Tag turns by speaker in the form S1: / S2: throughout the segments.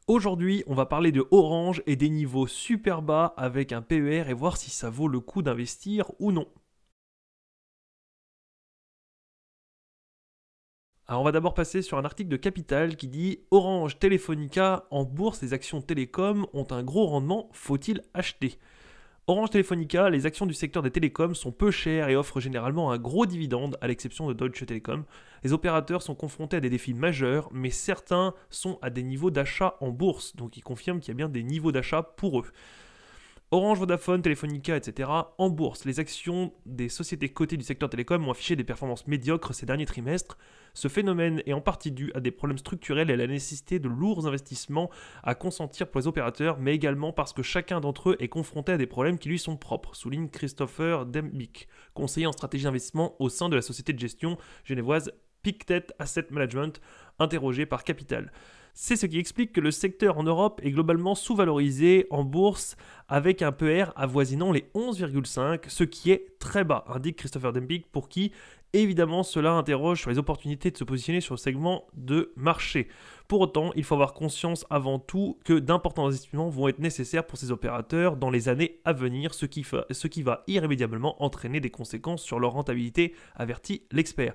S1: Aujourd'hui, on va parler de Orange et des niveaux super bas avec un PER et voir si ça vaut le coup d'investir ou non. Alors on va d'abord passer sur un article de Capital qui dit Orange Telefonica en bourse, les actions télécoms ont un gros rendement, faut-il acheter? Orange Telefonica, les actions du secteur des télécoms sont peu chères et offrent généralement un gros dividende, à l'exception de Deutsche Telekom. Les opérateurs sont confrontés à des défis majeurs, mais certains sont à des niveaux d'achat en bourse, donc ils confirment qu'il y a bien des niveaux d'achat pour eux. Orange, Vodafone, Telefonica, etc. en bourse. Les actions des sociétés cotées du secteur télécom ont affiché des performances médiocres ces derniers trimestres. Ce phénomène est en partie dû à des problèmes structurels et à la nécessité de lourds investissements à consentir pour les opérateurs, mais également parce que chacun d'entre eux est confronté à des problèmes qui lui sont propres, souligne Christopher Dembick, conseiller en stratégie d'investissement au sein de la société de gestion genevoise Pictet Asset Management, interrogé par Capital. C'est ce qui explique que le secteur en Europe est globalement sous-valorisé en bourse avec un PER avoisinant les 11,5, ce qui est très bas, indique Christopher Dembick, pour qui évidemment cela interroge sur les opportunités de se positionner sur le segment de marché. Pour autant, il faut avoir conscience avant tout que d'importants investissements vont être nécessaires pour ces opérateurs dans les années à venir, ce qui va irrémédiablement entraîner des conséquences sur leur rentabilité, avertit l'expert.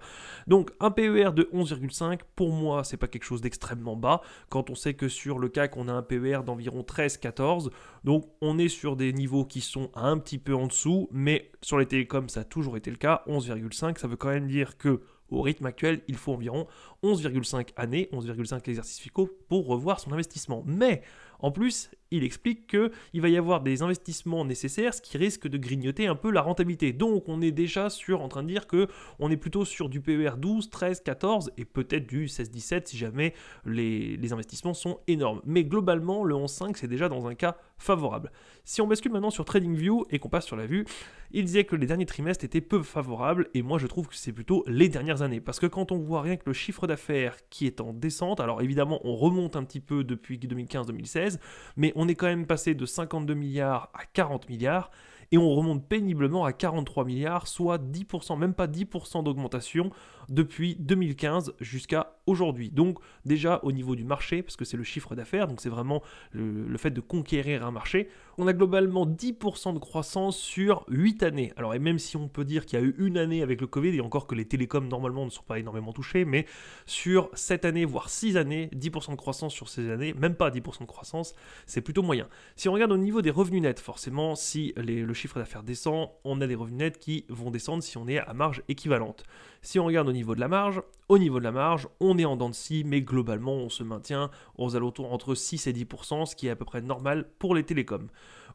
S1: Donc un PER de 11,5, pour moi, c'est pas quelque chose d'extrêmement bas, quand on sait que sur le CAC, on a un PER d'environ 13-14, donc on est sur des niveaux qui sont un petit peu en dessous, mais sur les télécoms, ça a toujours été le cas, 11,5, ça veut quand même dire que au rythme actuel, il faut environ 11,5 années, 11,5 exercices fiscaux pour revoir son investissement. Mais en plus, il explique qu'il va y avoir des investissements nécessaires, ce qui risque de grignoter un peu la rentabilité. Donc on est déjà en train de dire qu'on est plutôt sur du PER 12, 13, 14 et peut-être du 16, 17 si jamais les investissements sont énormes. Mais globalement, le 11,5 c'est déjà dans un cas favorable. Si on bascule maintenant sur TradingView et qu'on passe sur la vue, il disait que les derniers trimestres étaient peu favorables et moi je trouve que c'est plutôt les dernières années. Parce que quand on voit rien que le chiffre d'affaires qui est en descente, alors évidemment on remonte un petit peu depuis 2015-2016, mais on est quand même passé de 52 milliards à 40 milliards et on remonte péniblement à 43 milliards, soit 10%, même pas 10% d'augmentation depuis 2015 jusqu'à aujourd'hui. Donc déjà au niveau du marché, parce que c'est le chiffre d'affaires, donc c'est vraiment le fait de conquérir un marché, on a globalement 10% de croissance sur 8 années. Alors et même si on peut dire qu'il y a eu une année avec le Covid, et encore que les télécoms normalement ne sont pas énormément touchés, mais sur 7 années, voire 6 années, 10% de croissance sur ces années, même pas 10% de croissance, c'est plutôt moyen. Si on regarde au niveau des revenus nets, forcément, si le chiffre d'affaires descend, on a des revenus nets qui vont descendre si on est à marge équivalente. Si on regarde au niveau de la marge, on est en dents de scie, mais globalement, on se maintient aux alentours entre 6 et 10%, ce qui est à peu près normal pour les télécoms.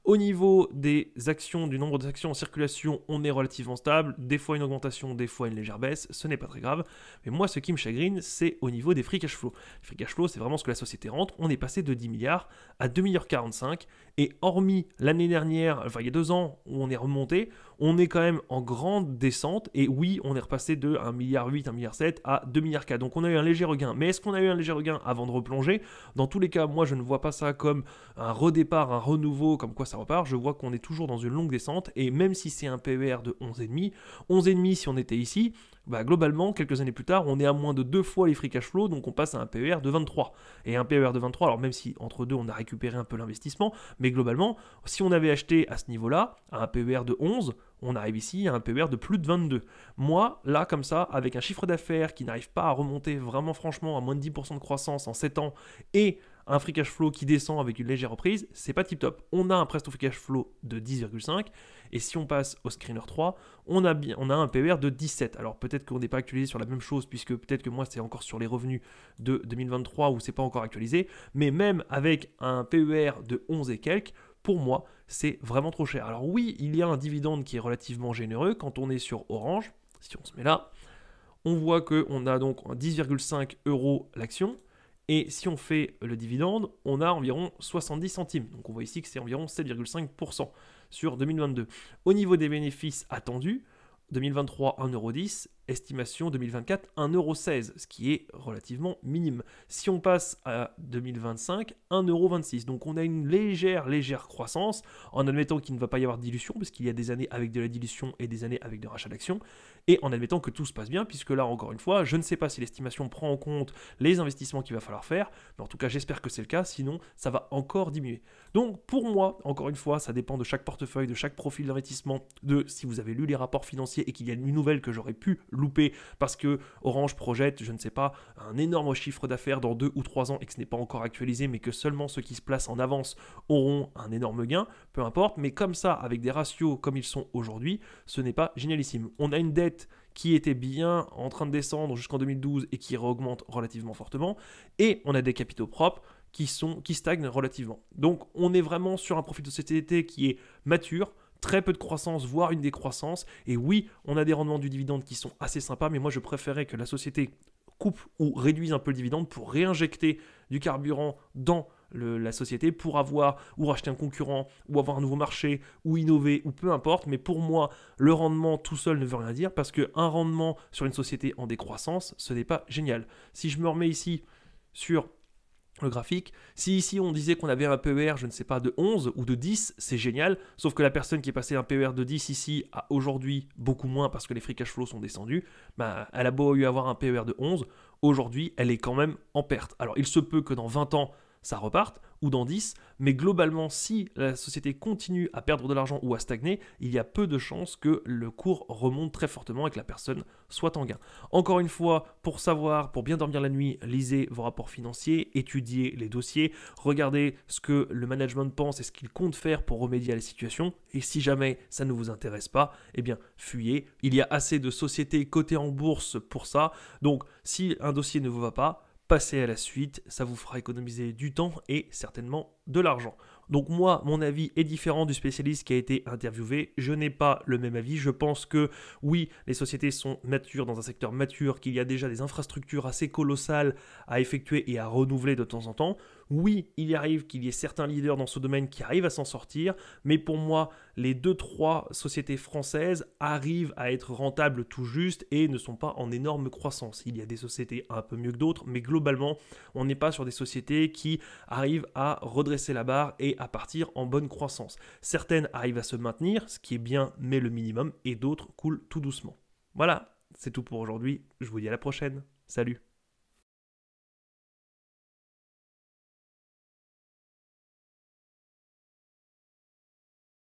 S1: Au niveau des actions, du nombre d'actions en circulation, on est relativement stable, des fois une augmentation, des fois une légère baisse, ce n'est pas très grave, mais moi ce qui me chagrine, c'est au niveau des free cash flow. Les free cash flow, c'est vraiment ce que la société rentre, on est passé de 10 milliards à 2,45 milliards, et hormis l'année dernière, enfin il y a 2 ans où on est remonté, on est quand même en grande descente, et oui, on est repassé de 1,8 milliard, 1,7 milliard à 2,4 milliards. Donc on a eu un léger regain, mais est-ce qu'on a eu un léger regain avant de replonger? Dans tous les cas, moi je ne vois pas ça comme un redépart, un renouveau, comme quoi ça repart, je vois qu'on est toujours dans une longue descente, et même si c'est un PER de 11,5 si on était ici, bah globalement, quelques années plus tard, on est à moins de 2 fois les free cash flow, donc on passe à un PER de 23. Et un PER de 23, alors même si entre deux on a récupéré un peu l'investissement, mais globalement, si on avait acheté à ce niveau-là, à un PER de 11, on arrive ici à un PER de plus de 22. Moi, là, comme ça, avec un chiffre d'affaires qui n'arrive pas à remonter vraiment franchement à moins de 10% de croissance en 7 ans, et un free cash flow qui descend avec une légère reprise, c'est pas tip top. On a un presto free cash flow de 10,5 et si on passe au screener 3, on a un PER de 17. Alors peut-être qu'on n'est pas actualisé sur la même chose puisque peut-être que moi c'est encore sur les revenus de 2023 où c'est pas encore actualisé, mais même avec un PER de 11 et quelques, pour moi, c'est vraiment trop cher. Alors oui, il y a un dividende qui est relativement généreux quand on est sur Orange. Si on se met là, on voit qu'on a donc 10,5 € l'action. Et si on fait le dividende, on a environ 70 centimes. Donc on voit ici que c'est environ 7,5% sur 2022. Au niveau des bénéfices attendus, 2023 1,10 € estimation 2024 1,16 €, ce qui est relativement minime. Si on passe à 2025, 1,26 €. Donc on a une légère croissance, en admettant qu'il ne va pas y avoir de dilution, parce qu'il y a des années avec de la dilution et des années avec de rachat d'actions, et en admettant que tout se passe bien, puisque là, encore une fois, je ne sais pas si l'estimation prend en compte les investissements qu'il va falloir faire, mais en tout cas, j'espère que c'est le cas, sinon ça va encore diminuer. Donc pour moi, encore une fois, ça dépend de chaque portefeuille, de chaque profil d'investissement, de si vous avez lu les rapports financiers et qu'il y a une nouvelle que j'aurais pu louper parce que Orange projette, je ne sais pas, un énorme chiffre d'affaires dans 2 ou 3 ans et que ce n'est pas encore actualisé, mais que seulement ceux qui se placent en avance auront un énorme gain, peu importe, mais comme ça, avec des ratios comme ils sont aujourd'hui, ce n'est pas génialissime. On a une dette qui était bien en train de descendre jusqu'en 2012 et qui augmente relativement fortement, et on a des capitaux propres qui stagnent relativement. Donc on est vraiment sur un profil de société qui est mature, très peu de croissance, voire une décroissance, et oui, on a des rendements du dividende qui sont assez sympas, mais moi je préférais que la société coupe ou réduise un peu le dividende pour réinjecter du carburant dans la société pour avoir ou racheter un concurrent ou avoir un nouveau marché ou innover ou peu importe, mais pour moi le rendement tout seul ne veut rien dire parce qu'un rendement sur une société en décroissance ce n'est pas génial. Si je me remets ici sur le graphique, si ici on disait qu'on avait un PER, je ne sais pas, de 11 ou de 10, c'est génial, sauf que la personne qui est passée un PER de 10 ici a aujourd'hui beaucoup moins parce que les free cash flow sont descendus, bah, elle a beau avoir un PER de 11, aujourd'hui elle est quand même en perte. Alors il se peut que dans 20 ans ça reparte, ou dans 10, mais globalement, si la société continue à perdre de l'argent ou à stagner, il y a peu de chances que le cours remonte très fortement et que la personne soit en gain. Encore une fois, pour savoir, pour bien dormir la nuit, lisez vos rapports financiers, étudiez les dossiers, regardez ce que le management pense et ce qu'il compte faire pour remédier à la situation, et si jamais ça ne vous intéresse pas, eh bien, fuyez. Il y a assez de sociétés cotées en bourse pour ça, donc si un dossier ne vous va pas, passez à la suite, ça vous fera économiser du temps et certainement de l'argent. Donc moi, mon avis est différent du spécialiste qui a été interviewé. Je n'ai pas le même avis. Je pense que oui, les sociétés sont matures dans un secteur mature, qu'il y a déjà des infrastructures assez colossales à effectuer et à renouveler de temps en temps. Oui, il arrive qu'il y ait certains leaders dans ce domaine qui arrivent à s'en sortir, mais pour moi, les 2-3 sociétés françaises arrivent à être rentables tout juste et ne sont pas en énorme croissance. Il y a des sociétés un peu mieux que d'autres, mais globalement, on n'est pas sur des sociétés qui arrivent à redresser la barre et à partir en bonne croissance. Certaines arrivent à se maintenir, ce qui est bien, mais le minimum, et d'autres coulent tout doucement. Voilà, c'est tout pour aujourd'hui. Je vous dis à la prochaine. Salut!